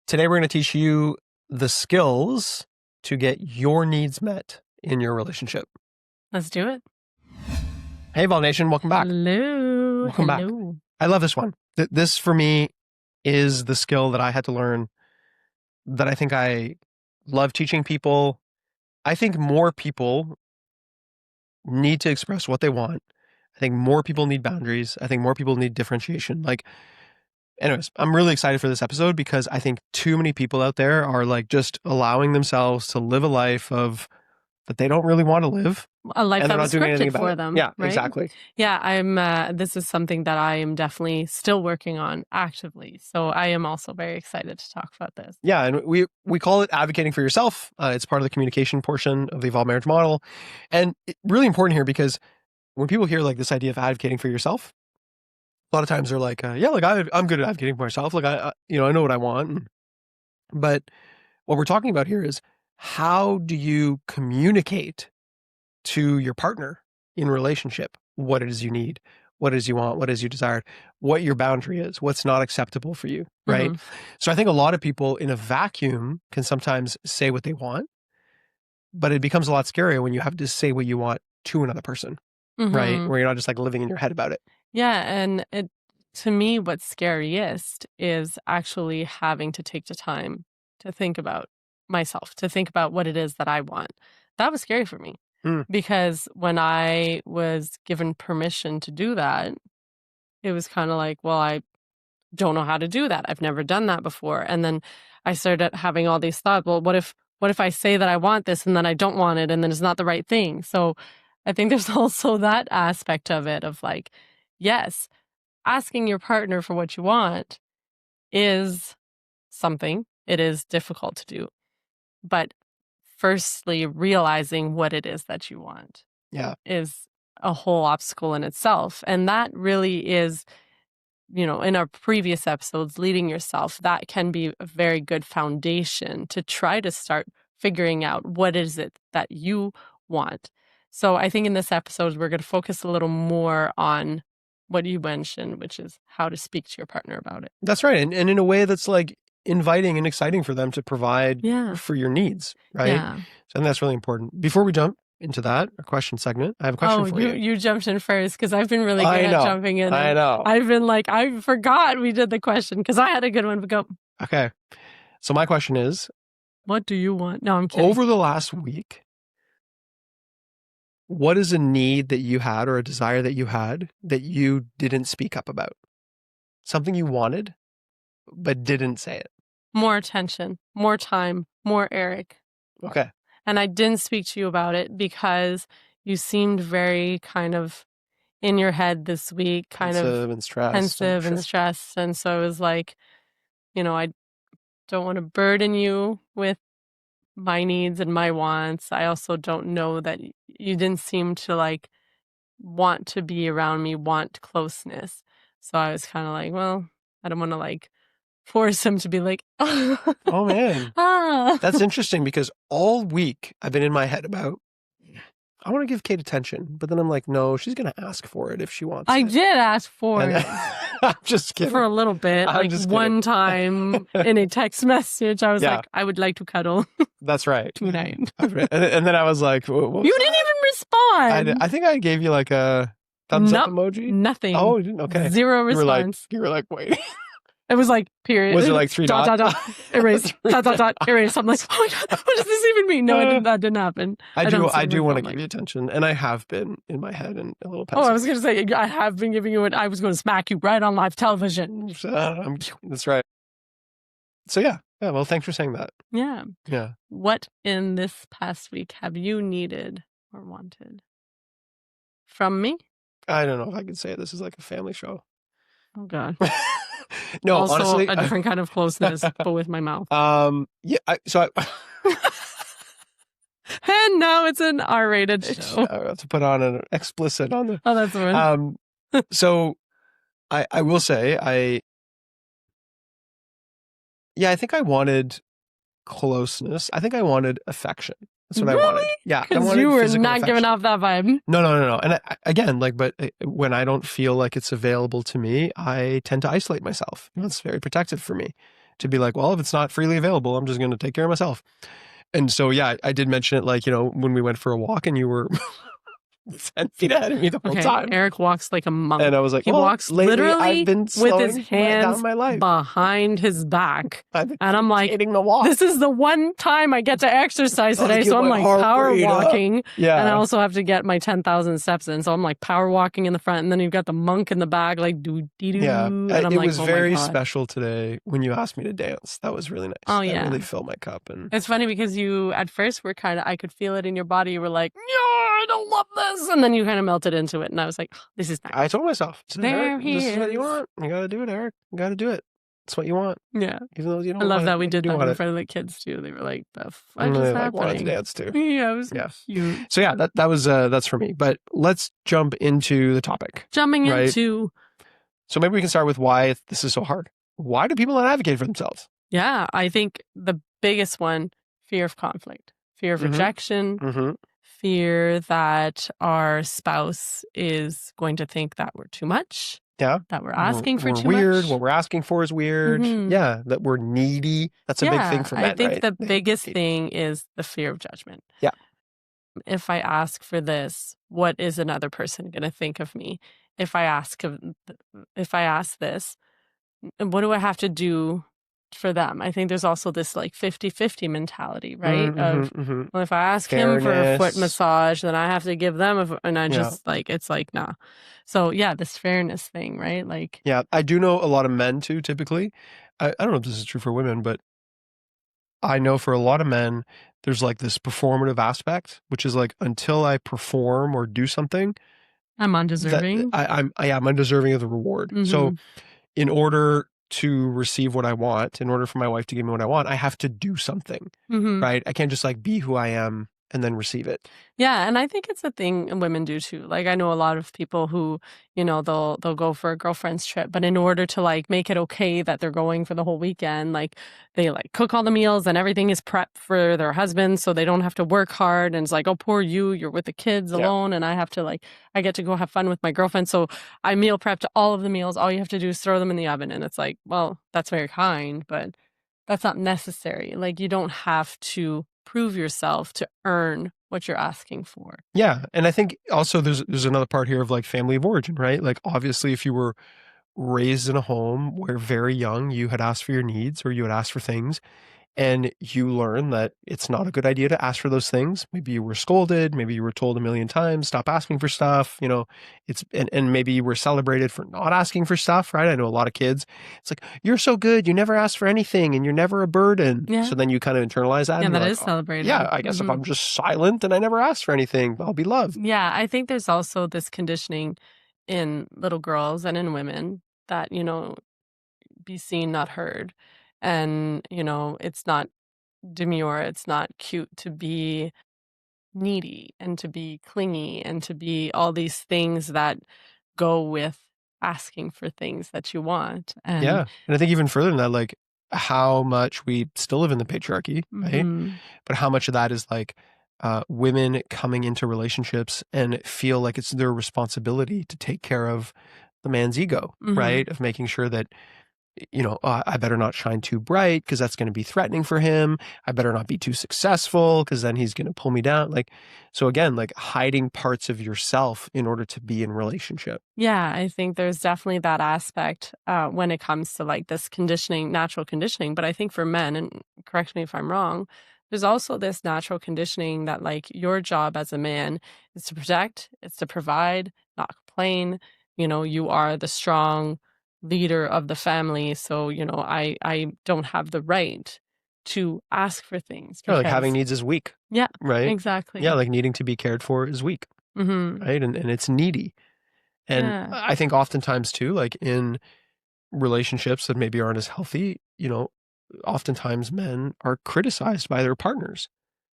Today, we're going to teach you the skills to get your needs met in your relationship. Let's do it. Hey, Vol Nation, welcome back. Hello. Welcome back. I love this one. This, for me, is the skill that I had to learn that I think I love teaching people. I think more people need to express what they want. I think more people need boundaries. I think more people need differentiation. Anyways, I'm really excited for this episode because I think too many people out there are just allowing themselves to live a life that they don't really want to live. A life that was scripted for it. them. Yeah, right? exactly. Yeah, this is something that I am definitely still working on actively. So I am also very excited to talk about this. Yeah, and we call it advocating for yourself. It's part of the communication portion of the Evolved Marriage Model. And really important here because when people hear this idea of advocating for yourself, a lot of times they're like, I'm good at advocating for myself. I know what I want. But what we're talking about here is how do you communicate to your partner in relationship what it is you need, what it is you want, what it is you desire, what your boundary is, what's not acceptable for you, right? Mm-hmm. So I think a lot of people in a vacuum can sometimes say what they want, but it becomes a lot scarier when you have to say what you want to another person, right? Where you're not just living in your head about it. Yeah, and to me, what's scariest is actually having to take the time to think about myself, to think about what it is that I want. That was scary for me because when I was given permission to do that, it was kind of like, well, I don't know how to do that. I've never done that before. And then I started having all these thoughts, well, what if I say that I want this and then I don't want it and then it's not the right thing? So I think there's also that aspect of it of yes, asking your partner for what you want is something. It is difficult to do. But firstly, realizing what it is that you want is a whole obstacle in itself. And that really is, in our previous episodes, leading yourself, that can be a very good foundation to try to start figuring out what is it that you want. So I think in this episode, we're going to focus a little more on what you mentioned, which is how to speak to your partner about it. That's right. And in a way that's inviting and exciting for them to provide for your needs, right? Yeah. So that's really important. Before we jump into that, a question segment, I have a question for you. You jumped in first because I've been really good at jumping in. I know. I've been I forgot we did the question because I had a good one, but go. Okay. So my question is, what do you want? No, I'm kidding. Over the last week, what is a need that you had or a desire that you had that you didn't speak up about? Something you wanted, but didn't say it. More attention, more time, more Eric. Okay. And I didn't speak to you about it because you seemed very kind of in your head this week, pensive and stressed. And so it was I don't want to burden you with my needs and my wants. I also don't know that you didn't seem to want to be around me, want closeness. So I was kind of well, I don't want to force him to be oh man, that's interesting because all week I've been in my head about, I want to give Kate attention, but then I'm no, she's going to ask for it if she wants I it. did ask for it. I'm just kidding. For a little bit. One time in a text message, I was I would like to cuddle. That's right. Tonight. And then I was like, you didn't even respond. I think I gave you a thumbs up emoji. Nothing. Oh, you didn't? Okay. Zero response. You were waiting. It was period. Was it 3 dots? Dot, erase, dot, erase. I'm oh my God, what does this even mean? No, that didn't happen. I do want to give you attention, and I have been in my head and a little pensive. Oh, I was going to say, I have been giving you it. I was going to smack you right on live television. That's right. So yeah, well, thanks for saying that. Yeah. Yeah. What in this past week have you needed or wanted from me? I don't know if I could say it. This is like a family show. Oh God. No, also, honestly, a different kind of closeness, but with my mouth. Yeah. And now it's an R-rated show. I have to put on an explicit on the. Oh, that's the one. So, I will say I think I wanted closeness. I think I wanted affection. That's what I wanted. Yeah, because you were not giving off that vibe. No. And again, but when I don't feel like it's available to me, I tend to isolate myself. It's very protective for me. to be like, well, if it's not freely available, I'm just going to take care of myself. And so, yeah, I did mention it, like, when we went for a walk and you were 10 feet ahead of me the whole time. Eric walks like a monk. And I was like, he walks lately literally I've been with his slowing hands down my life. behind his back. And I'm like, hitting the wall. this is the one time I get to exercise today. So I'm like power walking. Yeah. And I also have to get my 10,000 steps in. So I'm like power walking in the front. And then you've got the monk in the back, like doo-dee-doo. Yeah. And it was very special today when you asked me to dance. That was really nice. Oh, yeah. That really filled my cup. And it's funny because you, at first, were I could feel it in your body. You were like, no, I don't love this. And then you kind of melted into it. And I was like, oh, this is nice. I told myself, there he this is. is what you want. You got to do it, Eric. You got to do it. It's what you want. Yeah. Even though you don't I love want that we did that in it. front of the kids too. They were like, the fuck And is they happening? wanted to dance too. Yeah, it was cute. So yeah, that was that's for me. But let's jump into the topic. Jumping into. So maybe we can start with why this is so hard. Why do people not advocate for themselves? Yeah, I think the biggest one, fear of conflict, fear of rejection, fear that our spouse is going to think that we're too much. Yeah. That we're asking for too weird. much. What we're asking for is weird. Yeah. That we're needy. That's a big thing for men, I think right? the biggest thing is the fear of judgment. Yeah. If I ask for this, what is another person going to think of me? If I ask this, what do I have to do for them? I think there's also this like 50-50 mentality, right? Well, if I ask him for a foot massage, then I have to give them and I just like, it's like, nah. So yeah, this fairness thing, right? Like, yeah, I do know a lot of men too, typically. I don't know if this is true for women, but I know for a lot of men, there's like this performative aspect, which is like, until I perform or do something, I'm undeserving. I'm undeserving of the reward. So in order to receive what I want, in order for my wife to give me what I want, I have to do something, right? I can't just like be who I am and then receive it. Yeah, and I think it's a thing women do too. Like I know a lot of people who, they'll go for a girlfriend's trip, but in order to like make it okay that they're going for the whole weekend, like they like cook all the meals and everything is prepped for their husband so they don't have to work hard. And it's like, oh, poor you're with the kids alone and I have to I get to go have fun with my girlfriend. So I meal prepped all of the meals. All you have to do is throw them in the oven. And it's like, well, that's very kind, but that's not necessary. Like you don't have to prove yourself to earn what you're asking for. Yeah. And I think also there's another part here of like family of origin, right? Like obviously if you were raised in a home where very young you had asked for your needs or you had asked for things and you learn that it's not a good idea to ask for those things. Maybe you were scolded, maybe you were told a million times, stop asking for stuff, and maybe you were celebrated for not asking for stuff, right? I know a lot of kids, it's like, you're so good, you never ask for anything and you're never a burden. Yeah. So then you kind of internalize that. Yeah, that is celebrated. Yeah, I guess if I'm just silent and I never ask for anything, I'll be loved. Yeah, I think there's also this conditioning in little girls and in women that, be seen, not heard. And, it's not demure, it's not cute to be needy and to be clingy and to be all these things that go with asking for things that you want. And yeah. And I think even further than that, like how much we still live in the patriarchy, right? But how much of that is like women coming into relationships and feel like it's their responsibility to take care of the man's ego, right? Of making sure that, I better not shine too bright because that's going to be threatening for him. I better not be too successful because then he's going to pull me down. Like, so again, like hiding parts of yourself in order to be in relationship. Yeah, I think there's definitely that aspect when it comes to like this conditioning, natural conditioning. But I think for men, and correct me if I'm wrong, there's also this natural conditioning that like your job as a man is to protect, it's to provide, not complain. You are the strong leader of the family. So, I don't have the right to ask for things. Because, like having needs is weak. Yeah. Right? Exactly. Yeah, like needing to be cared for is weak. Right? And it's needy. And I think oftentimes too, like in relationships that maybe aren't as healthy, oftentimes men are criticized by their partners.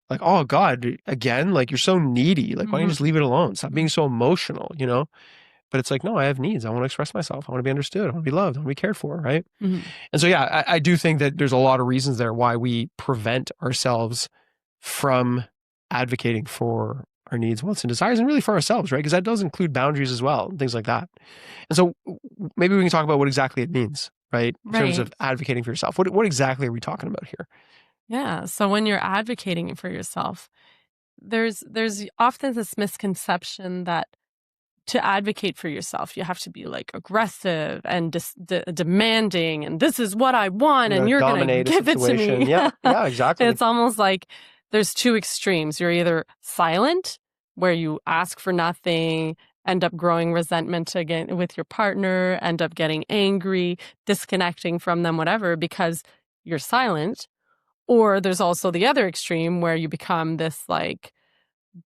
Like, oh God, again, like you're so needy. Like, why don't you just leave it alone? Stop being so emotional, But it's like, no, I have needs. I want to express myself. I want to be understood. I want to be loved. I want to be cared for, right? And so, yeah, I do think that there's a lot of reasons there why we prevent ourselves from advocating for our needs, wants, and desires, and really for ourselves, right? Because that does include boundaries as well, and things like that. And so maybe we can talk about what exactly it means. right? In terms of Right. advocating for yourself. What exactly are we talking about here? Yeah. So when you're advocating for yourself, there's often this misconception that to advocate for yourself, you have to be like aggressive and demanding, and this is what I want, You got and to you're gonna dominate a give it to situation. me. Yeah, yeah, exactly. It's almost like there's two extremes. You're either silent, where you ask for nothing, end up growing resentment again with your partner, end up getting angry, disconnecting from them, whatever, because you're silent. Or there's also the other extreme where you become this like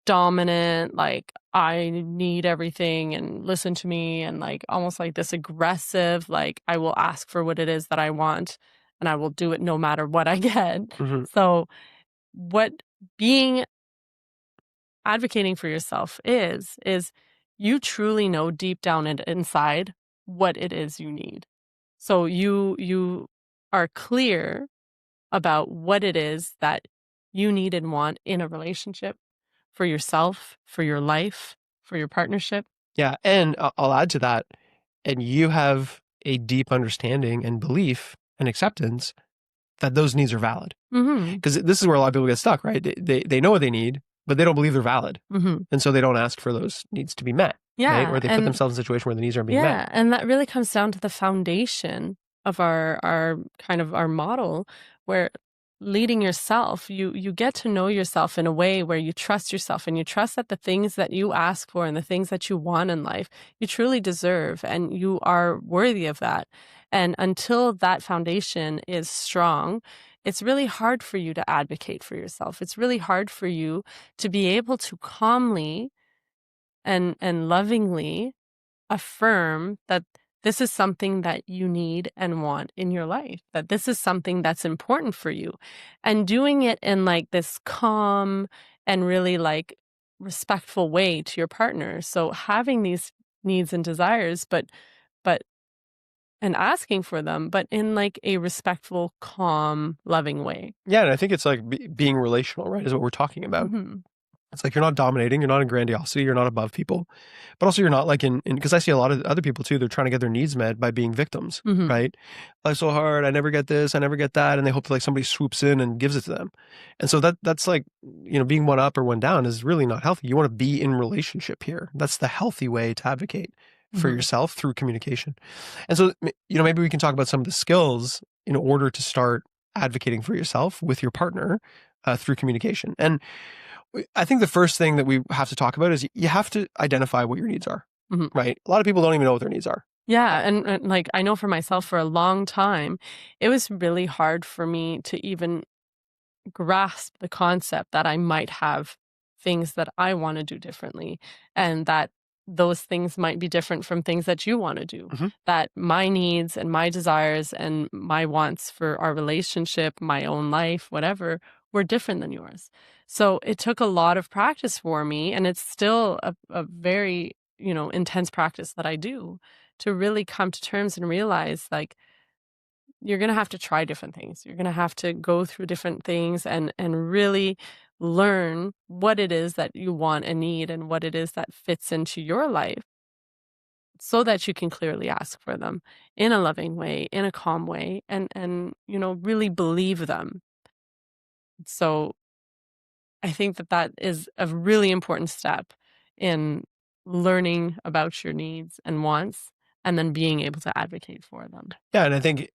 dominant, like, I need everything and listen to me, and like almost like this aggressive, like, I will ask for what it is that I want and I will do it no matter what I get. Hmm. So, what being advocating for yourself is you truly know deep down inside what it is you need. So you are clear about what it is that you need and want in a relationship, for yourself, for your life, for your partnership. Yeah, and I'll add to that, and you have a deep understanding and belief and acceptance that those needs are valid. Mhm. Because this is where a lot of people get stuck, right? They know what they need, but they don't believe they're valid. Mhm. And so they don't ask for those needs to be met, right? Or Yeah, they put and themselves in a situation where the needs aren't being met. yeah, and that really comes down to the foundation of our kind of our model, where leading yourself, you get to know yourself in a way where you trust yourself, and you trust that the things that you ask for and the things that you want in life, you truly deserve, and you are worthy of that. And until that foundation is strong, it's really hard for you to advocate for yourself. It's really hard for you to be able to calmly and lovingly affirm that this is something that you need and want in your life, that this is something that's important for you. And doing it in like this calm and really like respectful way to your partner. So having these needs and desires, but and asking for them, but in like a respectful, calm, loving way. Yeah, and I think it's like being relational, right? Is what we're talking about. Hmm. It's like you're not dominating, you're not in grandiosity, you're not above people, but also you're not like in because I see a lot of other people too, they're trying to get their needs met by being victims, Hmm. right? Life's so hard, I never get this, I never get that, and they hope like somebody swoops in and gives it to them. And so that's like, being one up or one down is really not healthy. You want to be in relationship here. That's the healthy way to advocate for Hmm. yourself through communication. And so, maybe we can talk about some of the skills in order to start advocating for yourself with your partner through communication. And I think the first thing that we have to talk about is you have to identify what your needs are, Hmm. right? A lot of people don't even know what their needs are. Yeah, and like I know for myself for a long time, it was really hard for me to even grasp the concept that I might have things that I want to do differently, and that those things might be different from things that you want to do. Hmm. That my needs and my desires and my wants for our relationship, my own life, whatever, were different than yours. So it took a lot of practice for me, and it's still a very, intense practice that I do, to really come to terms and realize like you're going to have to try different things. You're going to have to go through different things and really learn what it is that you want and need and what it is that fits into your life, so that you can clearly ask for them in a loving way, in a calm way, and really believe them. So I think that that is a really important step in learning about your needs and wants, and then being able to advocate for them. Yeah, and I think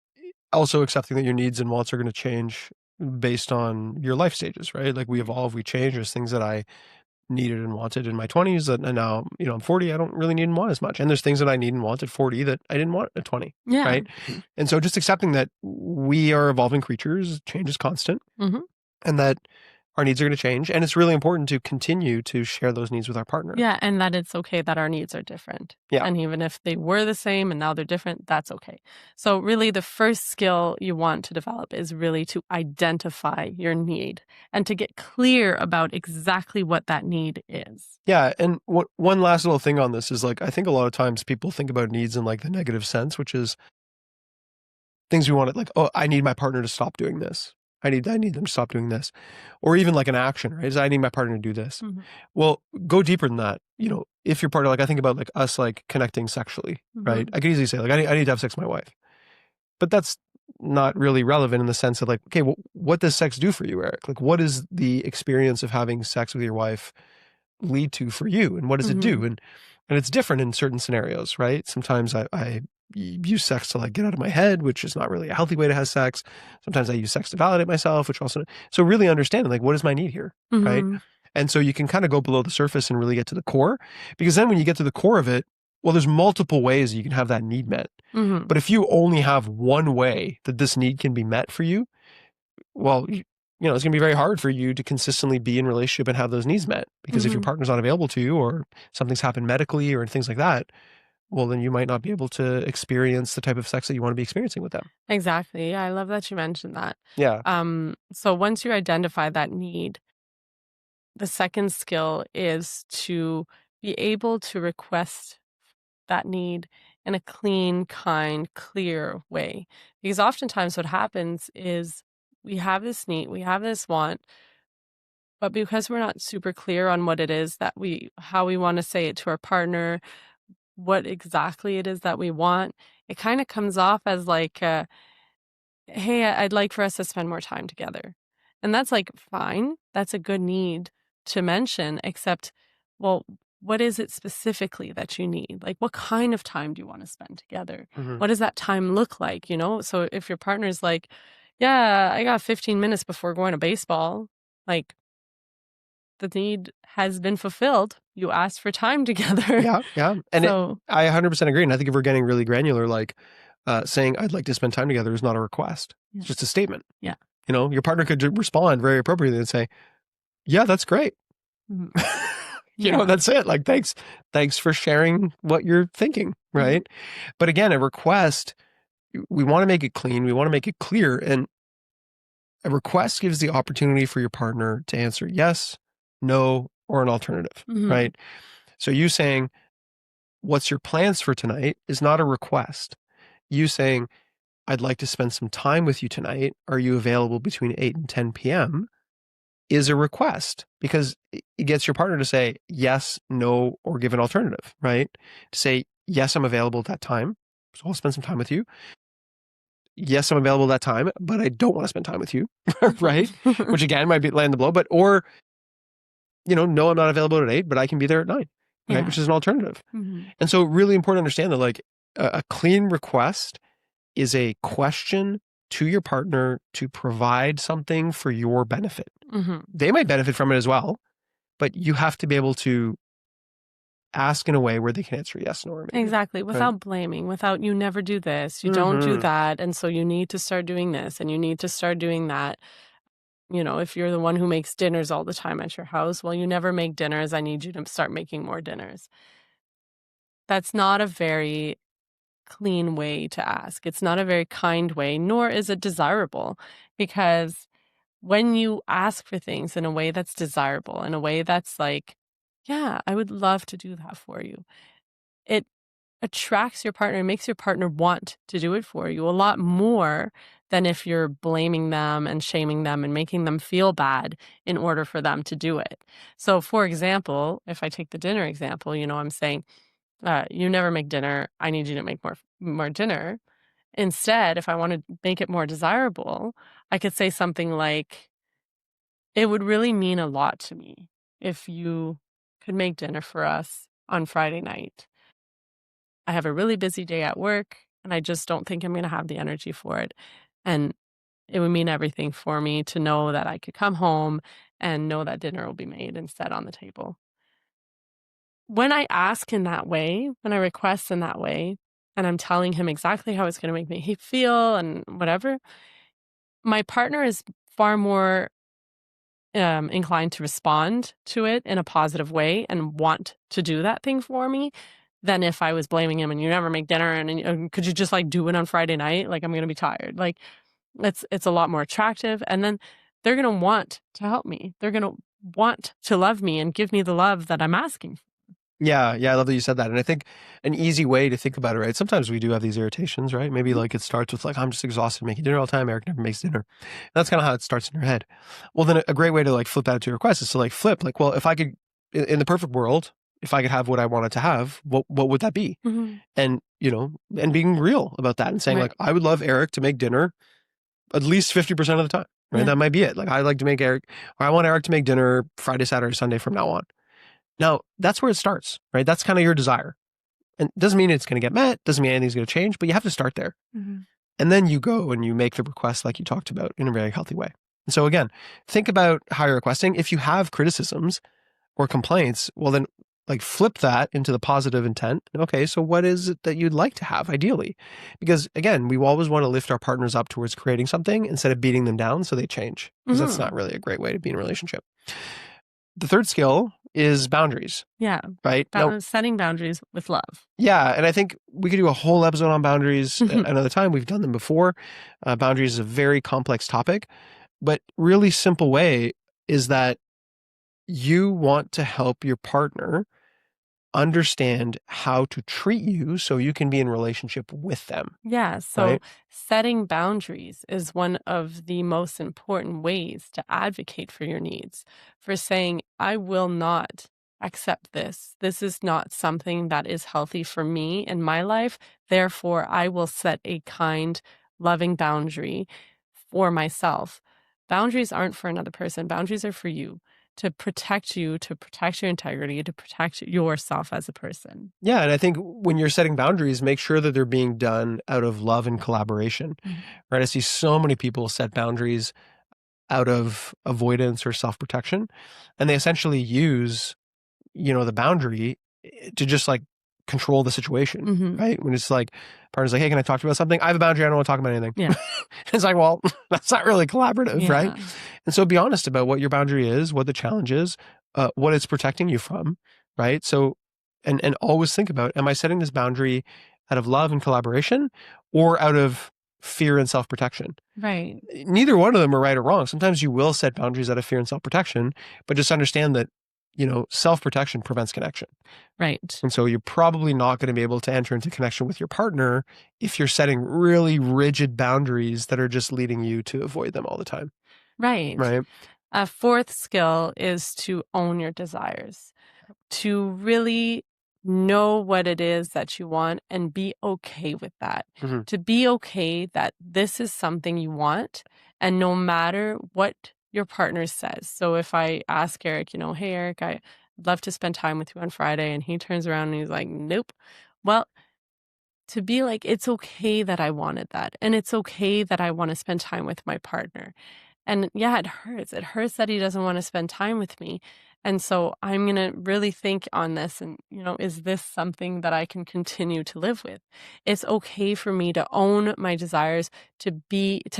also accepting that your needs and wants are going to change based on your life stages, right? Like we evolve, we change. There's things that I needed and wanted in my 20s that and now, I'm 40, I don't really need and want as much. And there's things that I need and want at 40 that I didn't want at 20, Yeah. right? And so just accepting that we are evolving creatures, change is constant, Hmm. and that our needs are going to change. And it's really important to continue to share those needs with our partner. Yeah, and that it's okay that our needs are different. Yeah. And even if they were the same and now they're different, that's okay. So really the first skill you want to develop is really to identify your need and to get clear about exactly what that need is. Yeah. And one last little thing on this is like, I think a lot of times people think about needs in like the negative sense, which is things we want to like, oh, I need my partner to stop doing this. I need them to stop doing this. Or even like an action, right? Is I need my partner to do this. Mhm. Well, go deeper than that. If your partner, like I think about like us like connecting sexually, right? Mhm. I could easily say like, I need to have sex with my wife. but that's not really relevant in the sense of like, okay, well, what does sex do for you, Eric? Like, what is the experience of having sex with your wife lead to for you, and what does it do? And it's different in certain scenarios, right? Sometimes I use sex to like get out of my head, which is not really a healthy way to have sex. Sometimes I use sex to validate myself, which also, so really understanding like, what is my need here, right? And so you can kind of go below the surface and really get to the core, because then when you get to the core of it, well, there's multiple ways you can have that need met. But if you only have one way that this need can be met for you, well, you know, it's going to be very hard for you to consistently be in relationship and have those needs met, because if your partner's not available to you, or something's happened medically or things like that, well, then you might not be able to experience the type of sex that you want to be experiencing with them. Exactly. Yeah, I love that you mentioned that. Yeah. So once you identify that need, the second skill is to be able to request that need in a clean, kind, clear way. Because oftentimes what happens is we have this need, we have this want, but because we're not super clear on what it is that how we want to say it to our partner, what exactly it is that we want, it kind of comes off as like, hey, I'd like for us to spend more time together. And that's like, fine. That's a good need to mention, except, well, what is it specifically that you need? Like, what kind of time do you want to spend together? What does that time look like? You know, so if your partner's like, yeah, I got 15 minutes before going to baseball, like, the need has been fulfilled. You asked for time together. Yeah. Yeah. And So, I 100% agree. And I think if we're getting really granular, like saying, I'd like to spend time together is not a request. Yeah. It's just a statement. Yeah. You know, your partner could respond very appropriately and say, yeah, that's great. You know, that's it. Like, thanks for sharing what you're thinking. Right. But again, a request, we want to make it clean. We want to make it clear. And a request gives the opportunity for your partner to answer yes, no, or an alternative, right? So you saying, what's your plans for tonight is not a request. You saying, I'd like to spend some time with you tonight. Are you available between 8 and 10 p.m.? Is a request, because it gets your partner to say yes, no, or give an alternative, right? To say, yes, I'm available at that time, so I'll spend some time with you. Yes, I'm available at that time, but I don't want to spend time with you, right? Which again might be land the blow, but or, you know, no, I'm not available at 8, but I can be there at 9, right? Yeah. Which is an alternative. And so really important to understand that like a clean request is a question to your partner to provide something for your benefit. They might benefit from it as well, but you have to be able to ask in a way where they can answer yes, no, or maybe. Exactly. Without blaming, without you never do this, you don't do that. And so you need to start doing this and you need to start doing that. You know, if you're the one who makes dinners all the time at your house, well, you never make dinners. I need you to start making more dinners. That's not a very clean way to ask. It's not a very kind way, nor is it desirable, because when you ask for things in a way that's desirable, in a way that's like, yeah, I would love to do that for you, it attracts your partner and makes your partner want to do it for you a lot more than if you're blaming them and shaming them and making them feel bad in order for them to do it. So, for example, if I take the dinner example, you know, I'm saying, you never make dinner. I need you to make more dinner. Instead, if I want to make it more desirable, I could say something like, it would really mean a lot to me if you could make dinner for us on Friday night. I have a really busy day at work and I just don't think I'm going to have the energy for it. And it would mean everything for me to know that I could come home and know that dinner will be made and set on the table. When I ask in that way, when I request in that way, and I'm telling him exactly how it's going to make me feel and whatever, my partner is far more inclined to respond to it in a positive way and want to do that thing for me than if I was blaming him and you never make dinner and could you just like do it on Friday night? Like I'm going to be tired. Like it's a lot more attractive. And then they're going to want to help me. They're going to want to love me and give me the love that I'm asking for. Yeah. Yeah. I love that you said that. And I think an easy way to think about it, right? Sometimes we do have these irritations, right? Maybe like it starts with like, I'm just exhausted making dinner all the time. Eric never makes dinner. That's kind of how it starts in your head. Well, then a great way to like flip that to your request is to like flip, like, well, if I could, in the perfect world, if I could have what I wanted to have, what would that be? Mhm. And, and being real about that and saying Right. like, I would love Eric to make dinner at least 50% of the time, right? Yeah. That might be it. Like I like to make Eric, or I want Eric to make dinner Friday, Saturday, Sunday from now on. Now that's where it starts, right? That's kind of your desire. And it doesn't mean it's going to get met, doesn't mean anything's going to change, but you have to start there. Mhm. And then you go and you make the request like you talked about in a very healthy way. And so again, think about how you're requesting. If you have criticisms or complaints, well then like flip that into the positive intent. Okay, so what is it that you'd like to have ideally? Because again, we always want to lift our partners up towards creating something instead of beating them down so they change, because that's not Mhm. really a great way to be in a relationship. The third skill is boundaries, Yeah. right? Now, Setting boundaries with love. yeah, and I think we could do a whole episode on boundaries another time. We've done them before. Boundaries is a very complex topic, but really simple way is that you want to help your partner understand how to treat you so you can be in relationship with them, Yeah, so right? setting boundaries is one of the most important ways to advocate for your needs, for saying, I will not accept this. This is not something that is healthy for me in my life. Therefore, I will set a kind, loving boundary for myself. Boundaries aren't for another person, boundaries are for you, to protect you, to protect your integrity, to protect yourself as a person. Yeah, and I think when you're setting boundaries, make sure that they're being done out of love and collaboration, Mhm. right? I see so many people set boundaries out of avoidance or self-protection, and they essentially use the boundary to just like control the situation, Mhm. right? When it's like, partner's like, hey, can I talk to you about something? I have a boundary. I don't want to talk about anything. Yeah. It's like, well, that's not really collaborative, right? Yeah. And so be honest about what your boundary is, what the challenge is, what it's protecting you from, right? So, and always think about, am I setting this boundary out of love and collaboration or out of fear and self-protection? Right. Neither one of them are right or wrong. Sometimes you will set boundaries out of fear and self-protection, but just understand that, self-protection prevents connection. Right. And so you're probably not going to be able to enter into connection with your partner if you're setting really rigid boundaries that are just leading you to avoid them all the time. Right. Right. A fourth skill is to own your desires, to really know what it is that you want and be okay with that. Mm-hmm. To be okay that this is something you want, and no matter what your partner says. So if I ask Eric, hey, Eric, I'd love to spend time with you on Friday, and he turns around and he's like, nope. Well, to be like, it's okay that I wanted that. And it's okay that I want to spend time with my partner. And yeah, it hurts. It hurts that he doesn't want to spend time with me. And so I'm going to really think on this and, is this something that I can continue to live with? It's okay for me to own my desires, to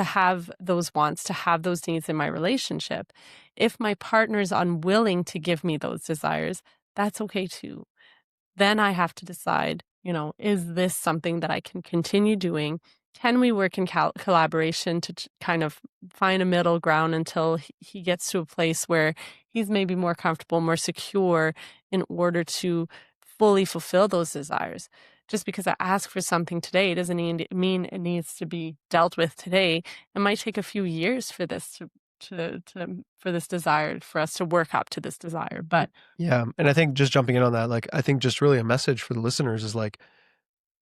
have those wants, to have those needs in my relationship. If my partner is unwilling to give me those desires, that's okay too. Then I have to decide, is this something that I can continue doing? Can we work in collaboration to kind of find a middle ground until he gets to a place where he's maybe more comfortable, more secure in order to fully fulfill those desires? Just because I ask for something today doesn't mean it needs to be dealt with today. It might take a few years for this for this desire, for us to work up to this desire. But Yeah. And I think just jumping in on that, like, I think just really a message for the listeners is like,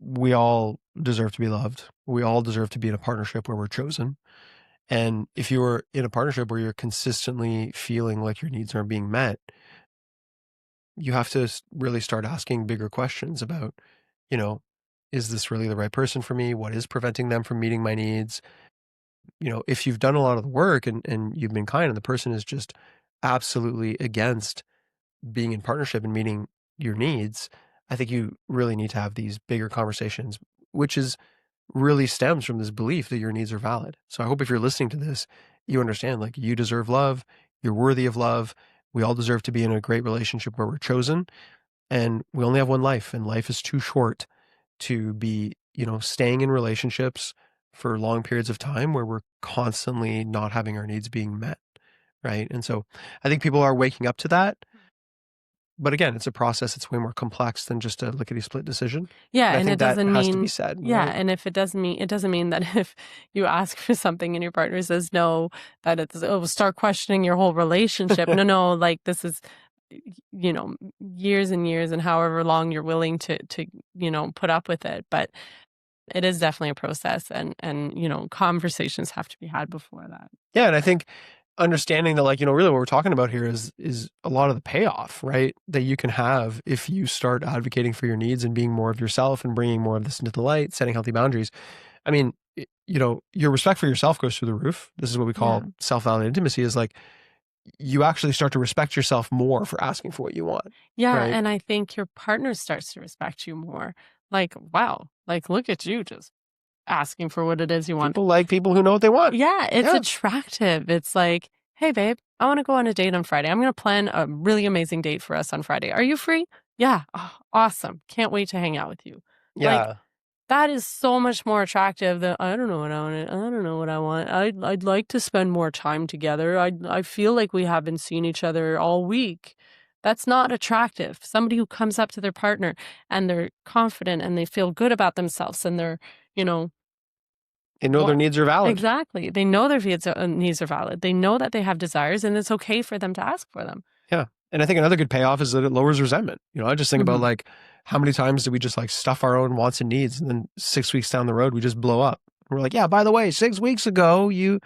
we all deserve to be loved. We all deserve to be in a partnership where we're chosen. And if you are in a partnership where you're consistently feeling like your needs aren't being met, you have to really start asking bigger questions about, you know, is this really the right person for me? What is preventing them from meeting my needs? If you've done a lot of the work and you've been kind and the person is just absolutely against being in partnership and meeting your needs, I think you really need to have these bigger conversations, which is really stems from this belief that your needs are valid. So I hope if you're listening to this, you understand like you deserve love, you're worthy of love. We all deserve to be in a great relationship where we're chosen, and we only have one life, and life is too short to be, staying in relationships for long periods of time where we're constantly not having our needs being met. Right. And so I think people are waking up to that. But again, it's a process. It's way more complex than just a lickety split decision. yeah, And I and it think that doesn't has to be mean said, yeah, right? and if it doesn't mean that if you ask for something and your partner says no, that it's start questioning your whole relationship. No, like this is years and years and however long you're willing to put up with it. But it is definitely a process, and conversations have to be had before that. Yeah, and I think understanding that, like, really what we're talking about here is a lot of the payoff, right? That you can have if you start advocating for your needs and being more of yourself and bringing more of this into the light, setting healthy boundaries. I mean, your respect for yourself goes through the roof. This is what we Yeah. call self-validated intimacy, is like you actually start to respect yourself more for asking for what you want, Yeah, right? and I think your partner starts to respect you more. Like, wow, like look at you just asking for what it is you want. People like people who know what they want. Yeah, it's Yeah. attractive. It's like, "Hey babe, I want to go on a date on Friday. I'm going to plan a really amazing date for us on Friday. Are you free?" "Yeah." "Oh, awesome. Can't wait to hang out with you." Like, Yeah. that is so much more attractive than, "I don't know what I want. I don't know what I want. I'd like to spend more time together. I feel like we haven't seen each other all week." That's not attractive. Somebody who comes up to their partner and they're confident and they feel good about themselves and they're, you know, They know their what needs are valid. exactly. They know their needs are valid. They know that they have desires and it's okay for them to ask for them. Yeah. And I think another good payoff is that it lowers resentment. I just think about, Mhm. like, how many times do we just like stuff our own wants and needs, and then 6 weeks down the road we just blow up. We're like, yeah, by the way, 6 weeks ago you,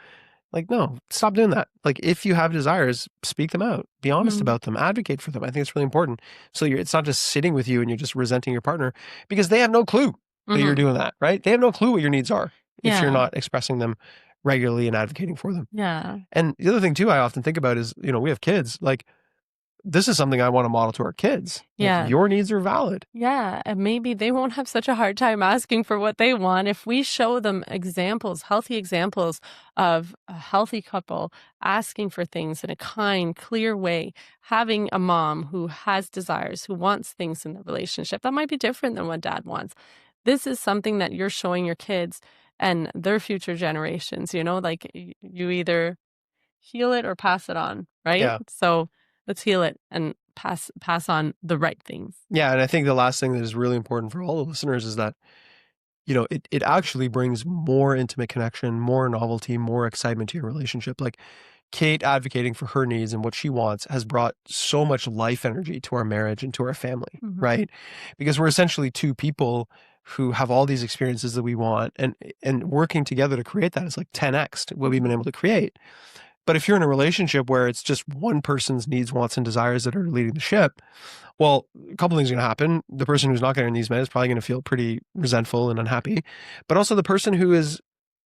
like, no, stop doing that. Like, if you have desires, speak them out, be honest Mhm. about them, advocate for them. I think it's really important. So it's not just sitting with you and you're just resenting your partner, because they have no clue that you're Mhm. doing that, right? They have no clue what your needs are if you're Yeah. not expressing them regularly and advocating for them. Yeah. And the other thing too, I often think about is, we have kids. Like, this is something I want to model to our kids. Like, Yeah. your needs are valid. Yeah, and maybe they won't have such a hard time asking for what they want if we show them examples, healthy examples of a healthy couple asking for things in a kind, clear way, having a mom who has desires, who wants things in the relationship that might be different than what dad wants. This is something that you're showing your kids and their future generations, like you either heal it or pass it on, right? Yeah. So let's heal it and pass on the right things. Yeah. And I think the last thing that is really important for all the listeners is that, it actually brings more intimate connection, more novelty, more excitement to your relationship. Like, Kate advocating for her needs and what she wants has brought so much life energy to our marriage and to our family, Mhm. right? Because we're essentially two people who have all these experiences that we want, and working together to create that is like 10x what we've been able to create. But if you're in a relationship where it's just one person's needs, wants, and desires that are leading the ship, well, a couple things are going to happen. The person who's not getting these met is probably going to feel pretty resentful and unhappy. But also the person who is,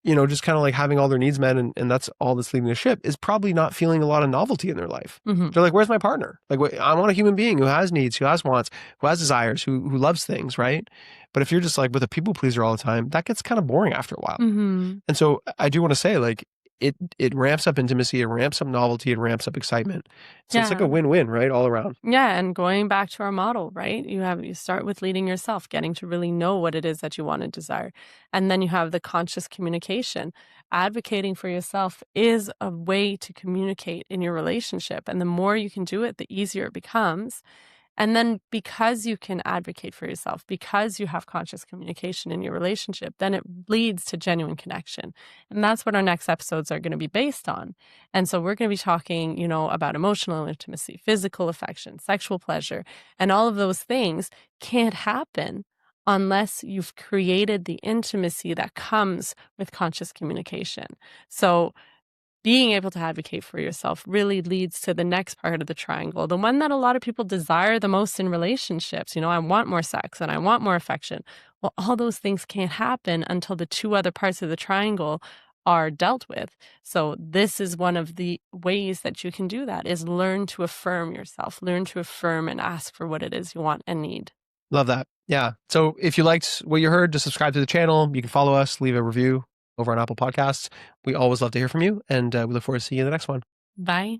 just kind of like having all their needs met, and that's all that's leading the ship, is probably not feeling a lot of novelty in their life. Mhm. They're like, where's my partner? Like, I want a human being who has needs, who has wants, who has desires, who loves things, right? But if you're just like with a people pleaser all the time, that gets kind of boring after a while. Mhm. And so I do want to say, like, it ramps up intimacy, it ramps up novelty, it ramps up excitement. So it's like a Yeah. win-win, right? All around. Yeah, and going back to our model, right? You start with leading yourself, getting to really know what it is that you want and desire. And then you have the conscious communication. Advocating for yourself is a way to communicate in your relationship. And the more you can do it, the easier it becomes. And then because you can advocate for yourself, because you have conscious communication in your relationship, then it leads to genuine connection. And that's what our next episodes are going to be based on. And so we're going to be talking, about emotional intimacy, physical affection, sexual pleasure, and all of those things can't happen unless you've created the intimacy that comes with conscious communication. So being able to advocate for yourself really leads to the next part of the triangle, the one that a lot of people desire the most in relationships. I want more sex and I want more affection. Well, all those things can't happen until the two other parts of the triangle are dealt with. So this is one of the ways that you can do that, is learn to affirm yourself, learn to affirm and ask for what it is you want and need. Love that. Yeah. So if you liked what you heard, just subscribe to the channel. You can follow us, leave a review over on Apple Podcasts. We always love to hear from you, and we look forward to seeing you in the next one. Bye.